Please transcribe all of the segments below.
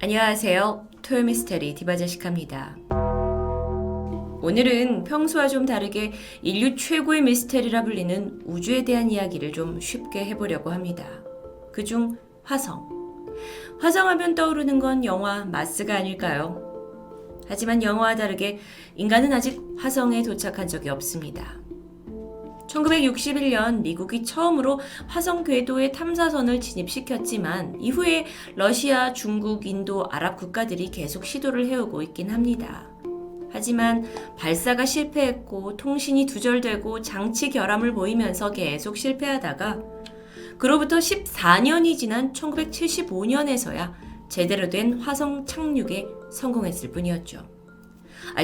안녕하세요. 토요미스테리 디바제시카입니다. 오늘은 평소와 좀 다르게 인류 최고의 미스테리라 불리는 우주에 대한 이야기를 좀 쉽게 해보려고 합니다. 그중 화성. 화성하면 떠오르는 건 영화 마스가 아닐까요? 하지만 영화와 다르게 인간은 아직 화성에 도착한 적이 없습니다. 1961년 미국이 처음으로 화성 궤도에 탐사선을 진입시켰지만 이후에 러시아, 중국, 인도, 아랍 국가들이 계속 시도를 해오고 있긴 합니다. 하지만 발사가 실패했고 통신이 두절되고 장치 결함을 보이면서 계속 실패하다가 그로부터 14년이 지난 1975년에서야 제대로 된 화성 착륙에 성공했을 뿐이었죠.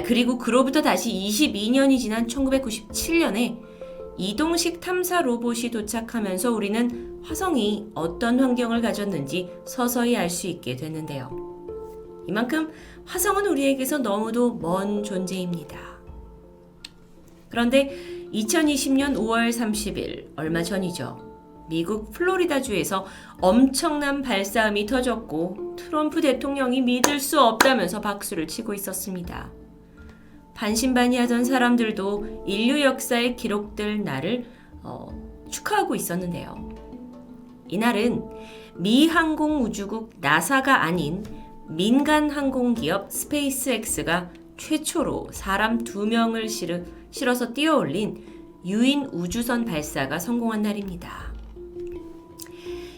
그리고 그로부터 다시 22년이 지난 1997년에 이동식 탐사 로봇이 도착하면서 우리는 화성이 어떤 환경을 가졌는지 서서히 알 수 있게 됐는데요. 이만큼 화성은 우리에게서 너무도 먼 존재입니다. 그런데 2020년 5월 30일, 얼마 전이죠. 미국 플로리다주에서 엄청난 발사음이 터졌고 트럼프 대통령이 믿을 수 없다면서 박수를 치고 있었습니다. 반신반의하던 사람들도 인류 역사에 기록될 날을 축하하고 있었는데요. 이날은 미 항공우주국 나사가 아닌 민간 항공기업 스페이스X가 최초로 사람 2명을 실어서 띄어올린 유인 우주선 발사가 성공한 날입니다.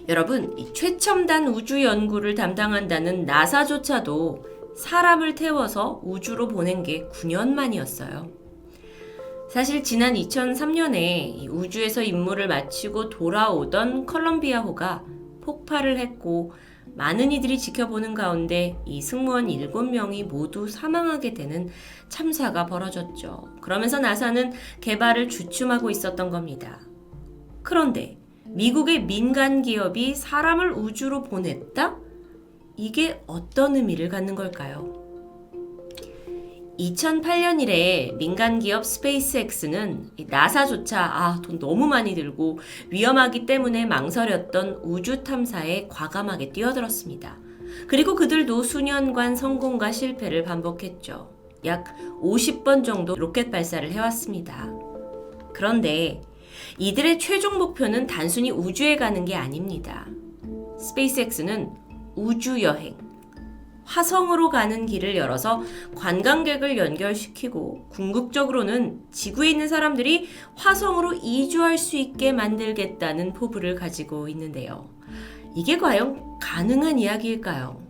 여러분, 이 최첨단 우주 연구를 담당한다는 나사조차도 사람을 태워서 우주로 보낸 게 9년 만이었어요. 사실 지난 2003년에 우주에서 임무를 마치고 돌아오던 컬럼비아호가 폭발을 했고 많은 이들이 지켜보는 가운데 이 승무원 7명이 모두 사망하게 되는 참사가 벌어졌죠. 그러면서 나사는 개발을 주춤하고 있었던 겁니다. 그런데 미국의 민간 기업이 사람을 우주로 보냈다? 이게 어떤 의미를 갖는 걸까요? 2008년 이래 민간 기업 스페이스X는 나사조차 돈 너무 많이 들고 위험하기 때문에 망설였던 우주 탐사에 과감하게 뛰어들었습니다. 그리고 그들도 수년간 성공과 실패를 반복했죠. 약 50번 정도 로켓 발사를 해왔습니다. 그런데 이들의 최종 목표는 단순히 우주에 가는 게 아닙니다. 스페이스X는 우주여행, 화성으로 가는 길을 열어서 관광객을 연결시키고 궁극적으로는 지구에 있는 사람들이 화성으로 이주할 수 있게 만들겠다는 포부를 가지고 있는데요. 이게 과연 가능한 이야기일까요?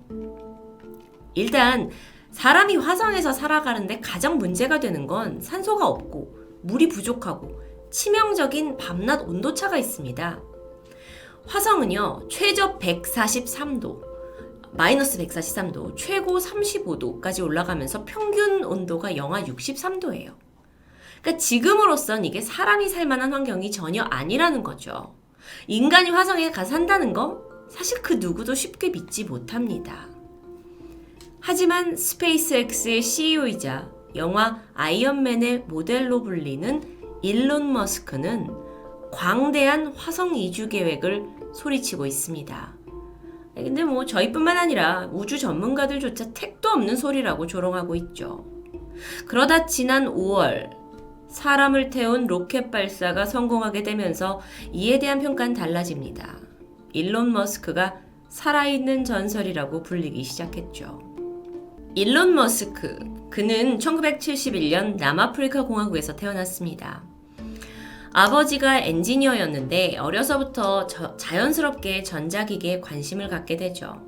일단 사람이 화성에서 살아가는데 가장 문제가 되는 건 산소가 없고 물이 부족하고 치명적인 밤낮 온도차가 있습니다. 화성은요, 최저 143도, 마이너스 143도, 최고 35도까지 올라가면서 평균 온도가 영하 63도예요. 그러니까 지금으로선 이게 사람이 살 만한 환경이 전혀 아니라는 거죠. 인간이 화성에 가서 산다는 거 사실 그 누구도 쉽게 믿지 못합니다. 하지만 스페이스X의 CEO이자 영화 아이언맨의 모델로 불리는 일론 머스크는 광대한 화성 이주 계획을 소리치고 있습니다. 근데 저희뿐만 아니라 우주 전문가들조차 택도 없는 소리라고 조롱하고 있죠. 그러다 지난 5월 사람을 태운 로켓 발사가 성공하게 되면서 이에 대한 평가는 달라집니다. 일론 머스크가 살아있는 전설이라고 불리기 시작했죠. 일론 머스크, 그는 1971년 남아프리카 공화국에서 태어났습니다. 아버지가 엔지니어였는데 어려서부터 자연스럽게 전자기기에 관심을 갖게 되죠.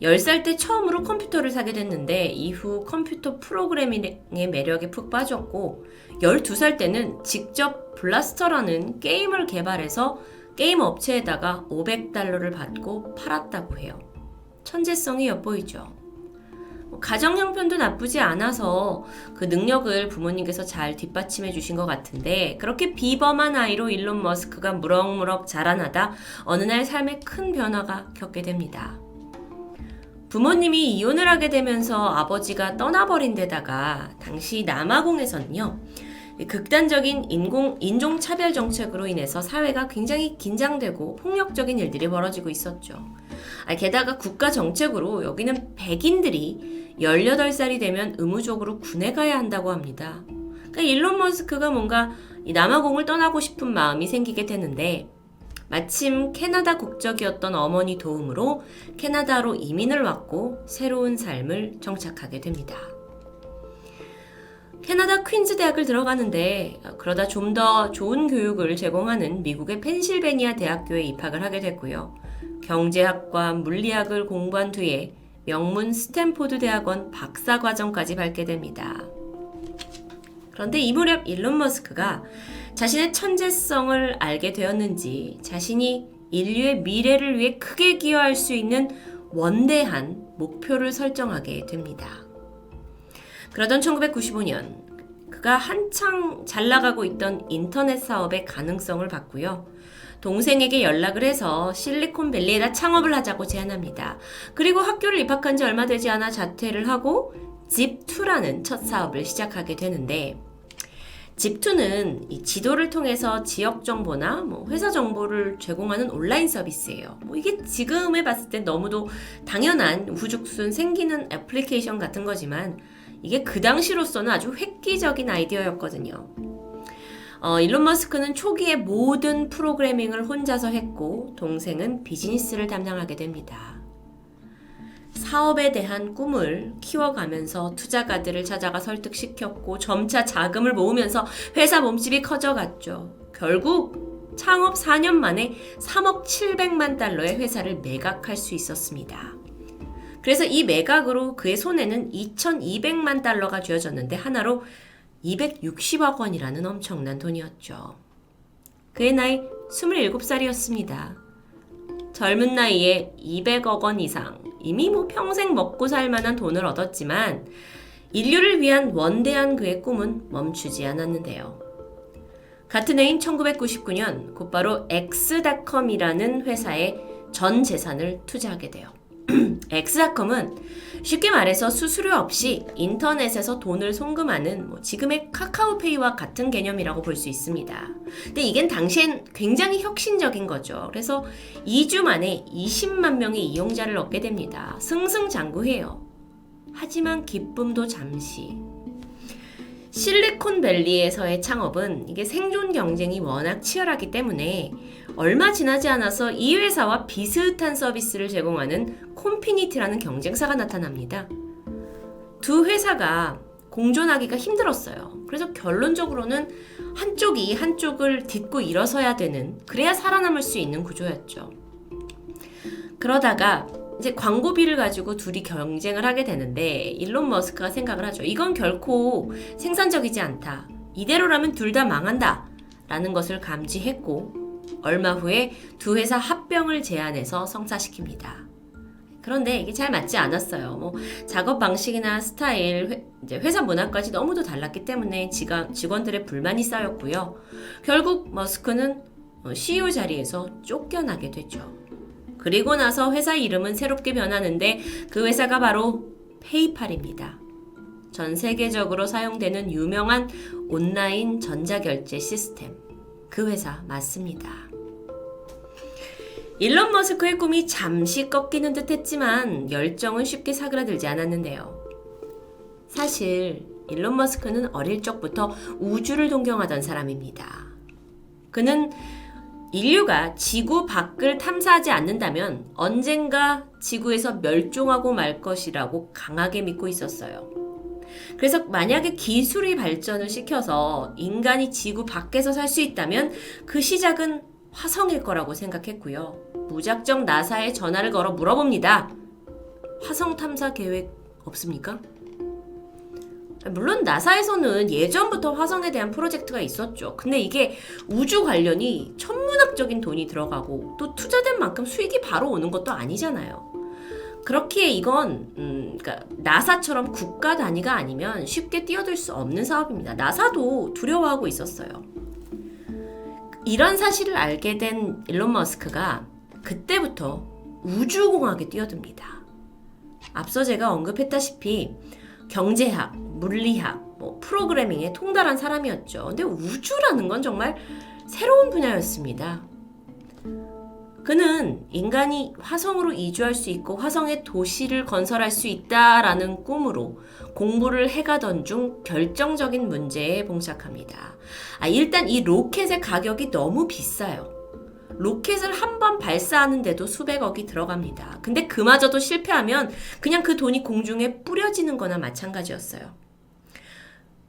10살 때 처음으로 컴퓨터를 사게 됐는데 이후 컴퓨터 프로그래밍의 매력에 푹 빠졌고 12살 때는 직접 블라스터라는 게임을 개발해서 게임 업체에다가 $500를 받고 팔았다고 해요. 천재성이 엿보이죠. 가정 형편도 나쁘지 않아서 그 능력을 부모님께서 잘 뒷받침해 주신 것 같은데 그렇게 비범한 아이로 일론 머스크가 무럭무럭 자라나다 어느 날 삶에 큰 변화가 겪게 됩니다. 부모님이 이혼을 하게 되면서 아버지가 떠나버린 데다가 당시 남아공에서는요, 극단적인 인종차별 정책으로 인해서 사회가 굉장히 긴장되고 폭력적인 일들이 벌어지고 있었죠. 게다가 국가 정책으로 여기는 백인들이 18살이 되면 의무적으로 군에 가야 한다고 합니다. 그러니까 일론 머스크가 뭔가 이 남아공을 떠나고 싶은 마음이 생기게 되는데 마침 캐나다 국적이었던 어머니 도움으로 캐나다로 이민을 왔고 새로운 삶을 정착하게 됩니다. 캐나다 퀸즈 대학을 들어가는데 그러다 좀 더 좋은 교육을 제공하는 미국의 펜실베니아 대학교에 입학을 하게 됐고요. 경제학과 물리학을 공부한 뒤에 명문 스탠포드 대학원 박사과정까지 밟게 됩니다. 그런데 이 무렵 일론 머스크가 자신의 천재성을 알게 되었는지 자신이 인류의 미래를 위해 크게 기여할 수 있는 원대한 목표를 설정하게 됩니다. 그러던 1995년 그가 한창 잘 나가고 있던 인터넷 사업의 가능성을 봤고요. 동생에게 연락을 해서 실리콘밸리에다 창업을 하자고 제안합니다. 그리고 학교를 입학한 지 얼마 되지 않아 자퇴를 하고 집2라는 첫 사업을 시작하게 되는데 집2는 이 지도를 통해서 지역 정보나 회사 정보를 제공하는 온라인 서비스예요. 이게 지금에 봤을 때 너무도 당연한 우후죽순 생기는 애플리케이션 같은 거지만 이게 그 당시로서는 아주 획기적인 아이디어였거든요. 일론 머스크는 초기에 모든 프로그래밍을 혼자서 했고 동생은 비즈니스를 담당하게 됩니다. 사업에 대한 꿈을 키워가면서 투자가들을 찾아가 설득시켰고 점차 자금을 모으면서 회사 몸집이 커져갔죠. 결국 창업 4년 만에 3억 700만 달러의 회사를 매각할 수 있었습니다. 그래서 이 매각으로 그의 손에는 2200만 달러가 쥐어졌는데 하나로 260억 원이라는 엄청난 돈이었죠. 그의 나이 27살이었습니다. 젊은 나이에 200억 원 이상, 이미 평생 먹고 살 만한 돈을 얻었지만 인류를 위한 원대한 그의 꿈은 멈추지 않았는데요. 같은 해인 1999년 곧바로 X.com이라는 회사에 전 재산을 투자하게 돼요. X.com은 쉽게 말해서 수수료 없이 인터넷에서 돈을 송금하는 지금의 카카오페이와 같은 개념이라고 볼 수 있습니다. 근데 이게 당시엔 굉장히 혁신적인 거죠. 그래서 2주 만에 20만 명의 이용자를 얻게 됩니다. 승승장구해요. 하지만 기쁨도 잠시. 실리콘밸리에서의 창업은 이게 생존 경쟁이 워낙 치열하기 때문에 얼마 지나지 않아서 이 회사와 비슷한 서비스를 제공하는 콤피니티라는 경쟁사가 나타납니다. 두 회사가 공존하기가 힘들었어요. 그래서 결론적으로는 한쪽이 한쪽을 딛고 일어서야 되는, 그래야 살아남을 수 있는 구조였죠. 그러다가 이제 광고비를 가지고 둘이 경쟁을 하게 되는데 일론 머스크가 생각을 하죠. 이건 결코 생산적이지 않다. 이대로라면 둘 다 망한다. 라는 것을 감지했고 얼마 후에 두 회사 합병을 제안해서 성사시킵니다. 그런데 이게 잘 맞지 않았어요. 작업 방식이나 스타일, 이제 회사 문화까지 너무도 달랐기 때문에 직원들의 불만이 쌓였고요. 결국 머스크는 CEO 자리에서 쫓겨나게 되죠. 그리고 나서 회사 이름은 새롭게 변하는데 그 회사가 바로 페이팔입니다. 전 세계적으로 사용되는 유명한 온라인 전자결제 시스템. 그 회사 맞습니다. 일론 머스크의 꿈이 잠시 꺾이는 듯 했지만 열정은 쉽게 사그라들지 않았는데요. 사실 일론 머스크는 어릴 적부터 우주를 동경하던 사람입니다. 그는 인류가 지구 밖을 탐사하지 않는다면 언젠가 지구에서 멸종하고 말 것이라고 강하게 믿고 있었어요. 그래서 만약에 기술이 발전을 시켜서 인간이 지구 밖에서 살 수 있다면 그 시작은 화성일 거라고 생각했고요. 무작정 나사에 전화를 걸어 물어봅니다. 화성 탐사 계획 없습니까? 물론 나사에서는 예전부터 화성에 대한 프로젝트가 있었죠. 근데 이게 우주 관련이 천문학적인 돈이 들어가고 또 투자된 만큼 수익이 바로 오는 것도 아니잖아요. 그렇기에 이건 그러니까 나사처럼 국가 단위가 아니면 쉽게 뛰어들 수 없는 사업입니다. 나사도 두려워하고 있었어요. 이런 사실을 알게 된 일론 머스크가 그때부터 우주공학에 뛰어듭니다. 앞서 제가 언급했다시피 경제학, 물리학, 프로그래밍에 통달한 사람이었죠. 근데 우주라는 건 정말 새로운 분야였습니다. 그는 인간이 화성으로 이주할 수 있고 화성에 도시를 건설할 수 있다라는 꿈으로 공부를 해가던 중 결정적인 문제에 봉착합니다. 일단 이 로켓의 가격이 너무 비싸요. 로켓을 한 번 발사하는데도 수백억이 들어갑니다. 근데 그마저도 실패하면 그냥 그 돈이 공중에 뿌려지는 거나 마찬가지였어요.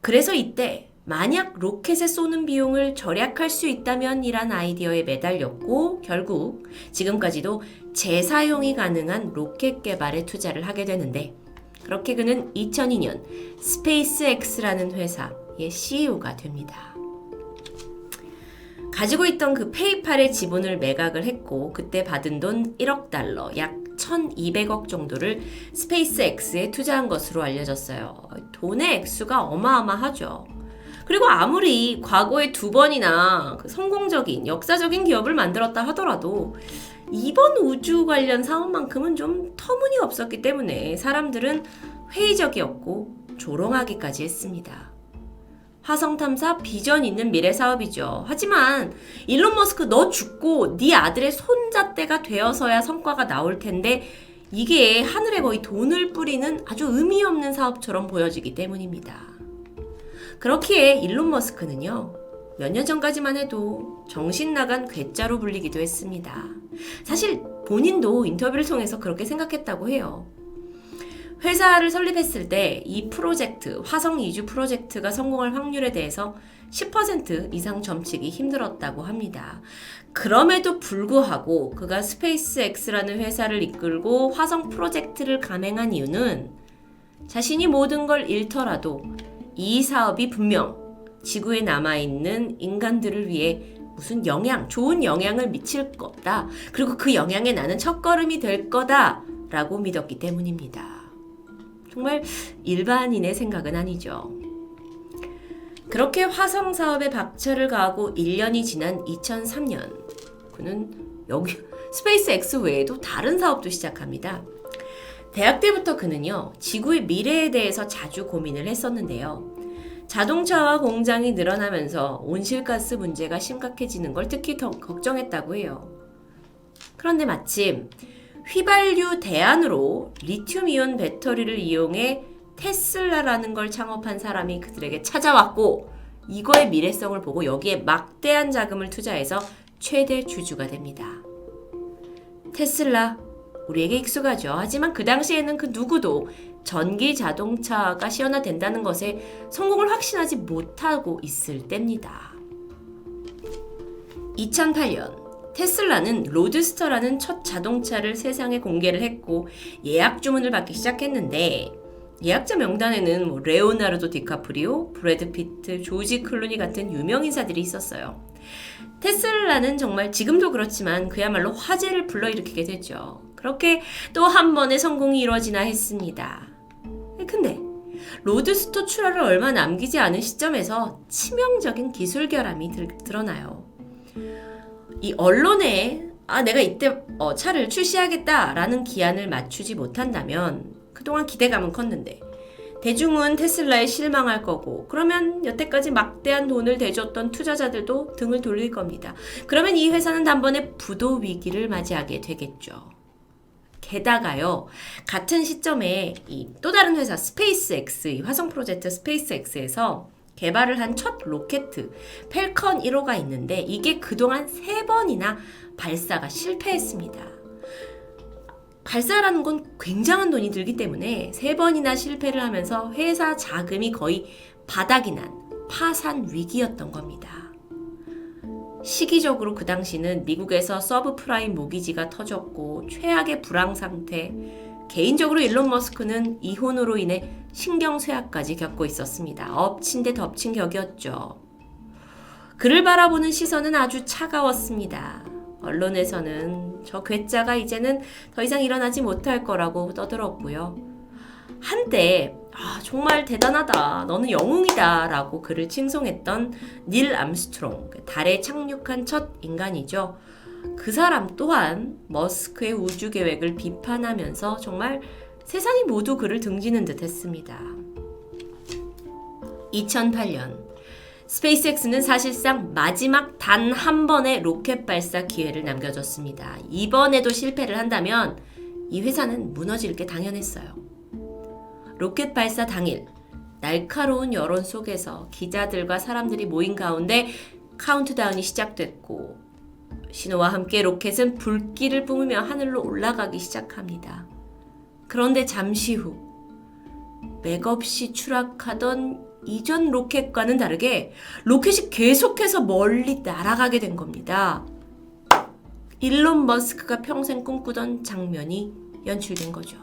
그래서 이때 만약 로켓에 쏘는 비용을 절약할 수 있다면 이란 아이디어에 매달렸고 결국 지금까지도 재사용이 가능한 로켓 개발에 투자를 하게 되는데 그렇게 그는 2002년 스페이스X라는 회사의 CEO가 됩니다. 가지고 있던 그 페이팔의 지분을 매각을 했고 그때 받은 돈 1억 달러, 약 1200억 정도를 스페이스X에 투자한 것으로 알려졌어요. 돈의 액수가 어마어마하죠. 그리고 아무리 과거에 2번이나 그 성공적인 역사적인 기업을 만들었다 하더라도 이번 우주 관련 사업만큼은 좀 터무니없었기 때문에 사람들은 회의적이었고 조롱하기까지 했습니다. 화성 탐사 비전 있는 미래 사업이죠. 하지만 일론 머스크 너 죽고 네 아들의 손자떼가 되어서야 성과가 나올 텐데 이게 하늘에 거의 돈을 뿌리는 아주 의미 없는 사업처럼 보여지기 때문입니다. 그렇기에 일론 머스크는요. 몇 년 전까지만 해도 정신 나간 괴짜로 불리기도 했습니다. 사실 본인도 인터뷰를 통해서 그렇게 생각했다고 해요. 회사를 설립했을 때 이 프로젝트, 화성 이주 프로젝트가 성공할 확률에 대해서 10% 이상 점치기 힘들었다고 합니다. 그럼에도 불구하고 그가 스페이스X라는 회사를 이끌고 화성 프로젝트를 감행한 이유는 자신이 모든 걸 잃더라도 이 사업이 분명 지구에 남아있는 인간들을 위해 무슨 좋은 영향을 미칠 거다. 그리고 그 영향에 나는 첫걸음이 될 거다. 라고 믿었기 때문입니다. 정말 일반인의 생각은 아니죠. 그렇게 화성 사업에 박차를 가하고 1년이 지난 2003년 그는 여기 스페이스X 외에도 다른 사업도 시작합니다. 대학 때부터 그는요, 지구의 미래에 대해서 자주 고민을 했었는데요. 자동차와 공장이 늘어나면서 온실가스 문제가 심각해지는 걸 특히 더 걱정했다고 해요. 그런데 마침 휘발유 대안으로 리튬이온 배터리를 이용해 테슬라라는 걸 창업한 사람이 그들에게 찾아왔고 이거의 미래성을 보고 여기에 막대한 자금을 투자해서 최대 주주가 됩니다. 테슬라, 우리에게 익숙하죠. 하지만 그 당시에는 그 누구도 전기 자동차가 시연화된다는 것에 성공을 확신하지 못하고 있을 때입니다. 2008년 테슬라는 로드스터라는 첫 자동차를 세상에 공개를 했고 예약 주문을 받기 시작했는데 예약자 명단에는 레오나르도 디카프리오, 브래드 피트, 조지 클루니 같은 유명 인사들이 있었어요. 테슬라는 정말 지금도 그렇지만 그야말로 화제를 불러일으키게 됐죠. 그렇게 또 한 번의 성공이 이루어지나 했습니다. 근데 로드스터 출하를 얼마 남기지 않은 시점에서 치명적인 기술 결함이 드러나요. 이 언론에 내가 이때 차를 출시하겠다라는 기한을 맞추지 못한다면 그동안 기대감은 컸는데 대중은 테슬라에 실망할 거고 그러면 여태까지 막대한 돈을 대줬던 투자자들도 등을 돌릴 겁니다. 그러면 이 회사는 단번에 부도 위기를 맞이하게 되겠죠. 게다가요, 같은 시점에 이 또 다른 회사 스페이스X, 이 화성 프로젝트 스페이스X에서 개발을 한 첫 로켓 펠컨 1호가 있는데 이게 그동안 3번이나 발사가 실패했습니다. 발사라는 건 굉장한 돈이 들기 때문에 3번이나 실패를 하면서 회사 자금이 거의 바닥이 난 파산 위기였던 겁니다. 시기적으로 그 당시는 미국에서 서브프라임 모기지가 터졌고 최악의 불황 상태, 개인적으로 일론 머스크는 이혼으로 인해 신경쇠약까지 겪고 있었습니다. 엎친 데 덮친 격이었죠. 그를 바라보는 시선은 아주 차가웠습니다. 언론에서는 저 괴짜가 이제는 더 이상 일어나지 못할 거라고 떠들었고요. 한때 정말 대단하다, 너는 영웅이다 라고 그를 칭송했던 닐 암스트롱, 달에 착륙한 첫 인간이죠. 그 사람 또한 머스크의 우주 계획을 비판하면서 정말 세상이 모두 그를 등지는 듯 했습니다. 2008년 스페이스X는 사실상 마지막 단 한 번의 로켓 발사 기회를 남겨줬습니다. 이번에도 실패를 한다면 이 회사는 무너질 게 당연했어요. 로켓 발사 당일 날카로운 여론 속에서 기자들과 사람들이 모인 가운데 카운트다운이 시작됐고 신호와 함께 로켓은 불길을 뿜으며 하늘로 올라가기 시작합니다. 그런데 잠시 후 맥없이 추락하던 이전 로켓과는 다르게 로켓이 계속해서 멀리 날아가게 된 겁니다. 일론 머스크가 평생 꿈꾸던 장면이 연출된 거죠.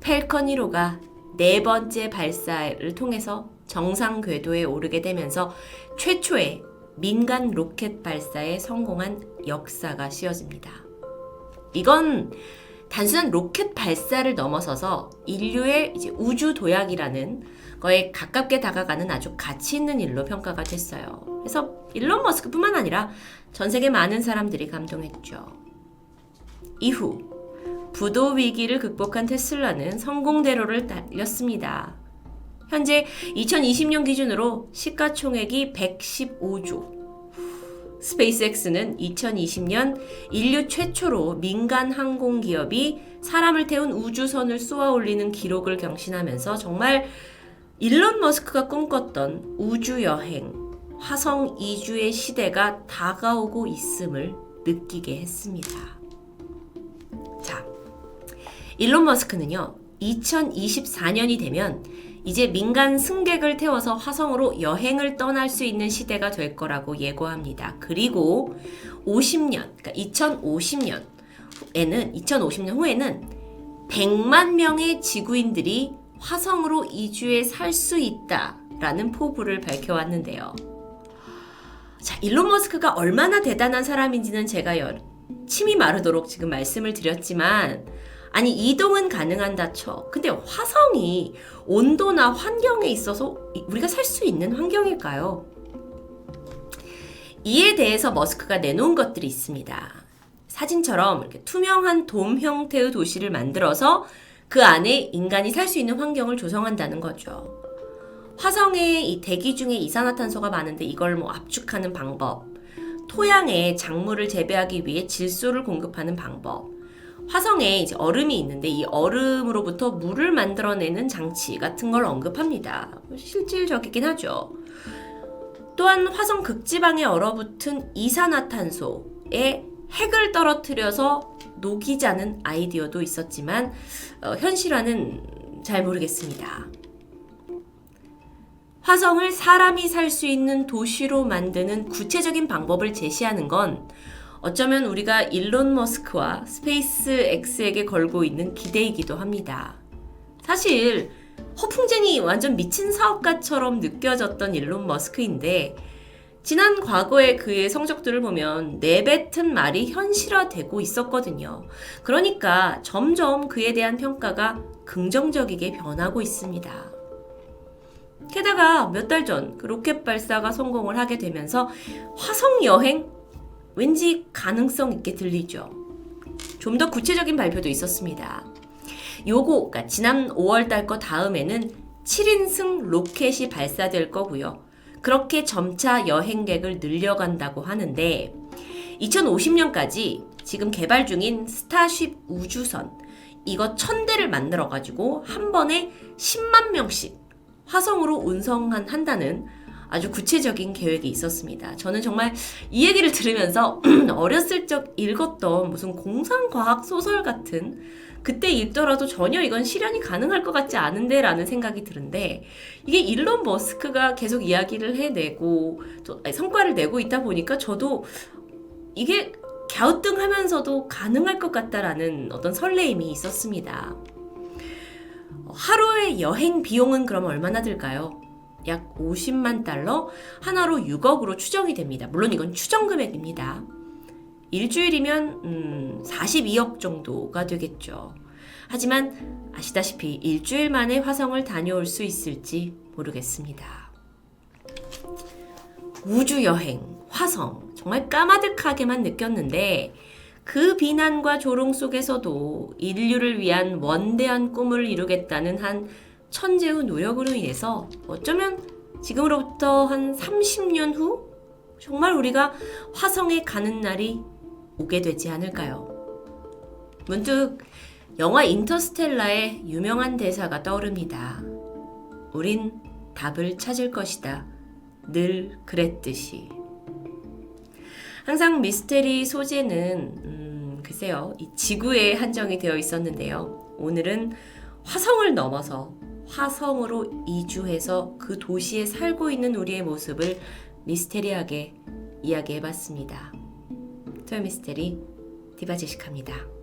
팰컨 1호가 네 번째 발사를 통해서 정상 궤도에 오르게 되면서 최초의 민간 로켓 발사에 성공한 역사가 씌워집니다. 이건 단순한 로켓 발사를 넘어서서 인류의 이제 우주 도약이라는 거에 가깝게 다가가는 아주 가치 있는 일로 평가가 됐어요. 그래서 일론 머스크뿐만 아니라 전 세계 많은 사람들이 감동했죠. 이후 부도 위기를 극복한 테슬라는 성공대로를 달렸습니다. 현재 2020년 기준으로 시가총액이 115조. 스페이스X는 2020년 인류 최초로 민간 항공 기업이 사람을 태운 우주선을 쏘아 올리는 기록을 경신하면서 정말 일론 머스크가 꿈꿨던 우주여행, 화성 이주의 시대가 다가오고 있음을 느끼게 했습니다. 자, 일론 머스크는요, 2024년이 되면 이제 민간 승객을 태워서 화성으로 여행을 떠날 수 있는 시대가 될 거라고 예고합니다. 그리고 50년, 그러니까 2050년 후에는 100만 명의 지구인들이 화성으로 이주해 살 수 있다라는 포부를 밝혀왔는데요. 자, 일론 머스크가 얼마나 대단한 사람인지는 제가 침이 마르도록 지금 말씀을 드렸지만 아니 이동은 가능한다 쳐. 근데 화성이 온도나 환경에 있어서 우리가 살 수 있는 환경일까요? 이에 대해서 머스크가 내놓은 것들이 있습니다. 사진처럼 이렇게 투명한 돔 형태의 도시를 만들어서 그 안에 인간이 살 수 있는 환경을 조성한다는 거죠. 화성에 이 대기 중에 이산화탄소가 많은데 이걸 압축하는 방법, 토양에 작물을 재배하기 위해 질소를 공급하는 방법, 화성에 이제 얼음이 있는데 이 얼음으로부터 물을 만들어내는 장치 같은 걸 언급합니다. 실질적이긴 하죠. 또한 화성 극지방에 얼어붙은 이산화탄소에 핵을 떨어뜨려서 녹이자는 아이디어도 있었지만 현실화는 잘 모르겠습니다. 화성을 사람이 살 수 있는 도시로 만드는 구체적인 방법을 제시하는 건 어쩌면 우리가 일론 머스크와 스페이스X에게 걸고 있는 기대이기도 합니다. 사실 허풍쟁이 완전 미친 사업가처럼 느껴졌던 일론 머스크인데 지난 과거의 그의 성적들을 보면 내뱉은 말이 현실화되고 있었거든요. 그러니까 점점 그에 대한 평가가 긍정적이게 변하고 있습니다. 게다가 몇 달 전 그 로켓 발사가 성공을 하게 되면서 화성 여행 왠지 가능성 있게 들리죠. 좀 더 구체적인 발표도 있었습니다. 그러니까 지난 5월달 거 다음에는 7인승 로켓이 발사될 거고요. 그렇게 점차 여행객을 늘려간다고 하는데 2050년까지 지금 개발 중인 스타쉽 우주선 이거 1000대를 만들어가지고 한 번에 10만 명씩 화성으로 운송한다는 아주 구체적인 계획이 있었습니다. 저는 정말 이 얘기를 들으면서 어렸을 적 읽었던 무슨 공상과학 소설 같은 그때 읽더라도 전혀 이건 실현이 가능할 것 같지 않은데 라는 생각이 드는데 이게 일론 머스크가 계속 이야기를 해내고 성과를 내고 있다 보니까 저도 이게 갸우뚱하면서도 가능할 것 같다라는 어떤 설레임이 있었습니다. 하루의 여행 비용은 그럼 얼마나 들까요? 약 50만 달러, 하나로 6억으로 추정이 됩니다. 물론 이건 추정 금액입니다. 일주일이면 42억 정도가 되겠죠. 하지만 아시다시피 일주일 만에 화성을 다녀올 수 있을지 모르겠습니다. 우주여행, 화성, 정말 까마득하게만 느꼈는데 그 비난과 조롱 속에서도 인류를 위한 원대한 꿈을 이루겠다는 한 천재의 노력으로 인해서 어쩌면 지금으로부터 한 30년 후 정말 우리가 화성에 가는 날이 오게 되지 않을까요? 문득 영화 인터스텔라의 유명한 대사가 떠오릅니다. 우린 답을 찾을 것이다. 늘 그랬듯이. 항상 미스테리 소재는 글쎄요, 이 지구에 한정이 되어 있었는데요. 오늘은 화성을 넘어서 화성으로 이주해서 그 도시에 살고 있는 우리의 모습을 미스테리하게 이야기해봤습니다. 토요미스테리 디바제시카입니다.